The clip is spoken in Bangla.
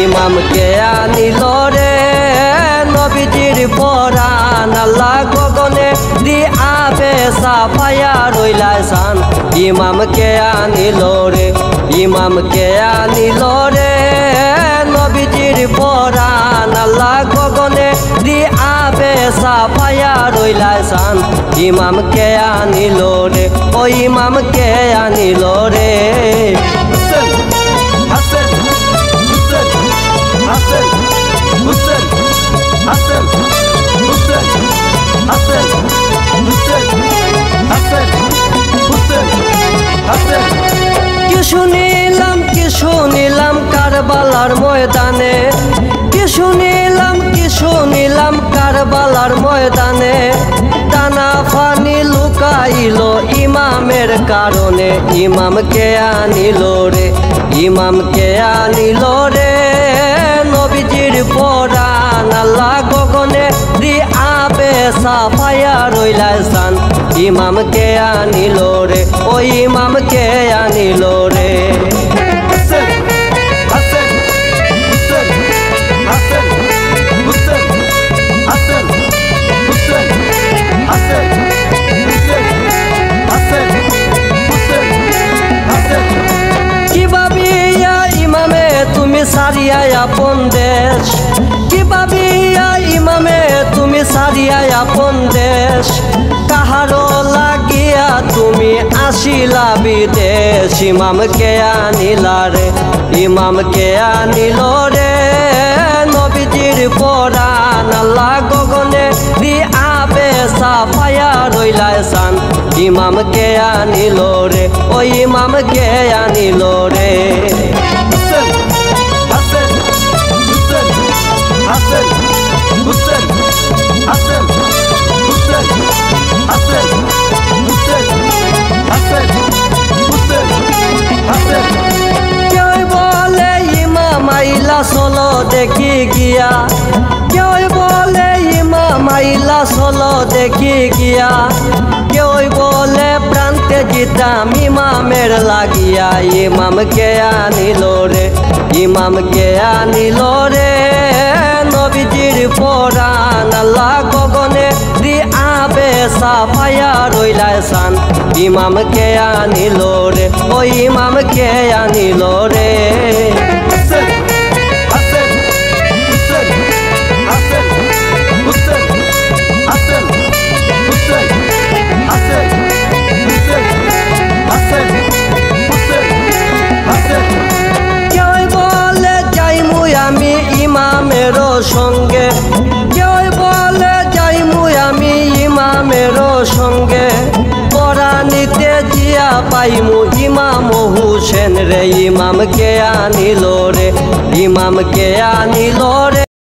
ইমাম কে আনিল রে নবীজির পরাণ আল্লাহ গগনে দি আবে সাফায়া রইলা সান ইমাম কে আনিল রে ইমাম কে আনিল রে নবীজির পরাণ আল্লাহ গগনে দি আবে সাফায়া রইলা সান ইমাম কে আনিল রে ও ইমাম কে আনিল রে কি শুনিলাম কারবালার ময়দানে কি শুনিলাম কারবালার ময়দানে টানা ফানি লুকাইল ইমামের কারণে ইমাম কে আনিল রে ইমাম কে আনিল রে নবীজির পরাণ আল্লাহ গগনে দি আবে সাফায়া রইলা সান ইমাম কে আনিল রে ও ইমাম কে আনিল রে সারিয়া আপন দেশ কি ভাবিয়া ইমামে তুমি সারিয়া আপন দেশ কাহারো লাগিয়া তুমি আসিলা বিদেশ ইমাম কে আনিলা রে ইমাম কে আনিল রে নবীজির পরাণ আল্লাহ গগনে দি আবে সাফায়া রইলা সান ইমাম কে আনিল রে ও ইমাম কে আনিল রে চলো দেখি গিয়া কেউ বলে ইমাম আইলা চলো দেখি গিয়া কেউ বলে প্রান্তে জিতাম ইমামের লাগিয়া ইমাম কে আনিল রে ইমাম কে আনিল রে নবীজির পরাণ আল্লাহ গগনে দি আবে সাফায়া রইলা সান ইমাম কে আনিল রে ও ইমাম কে আনিল রে সঙ্গে কেউ বলে যাইমু আমি ইমামের সঙ্গে পরানিতে জিয়া পাইমু ইমাম হুসেন রে ইমাম কে আনিল রে ইমাম কে আনিল রে।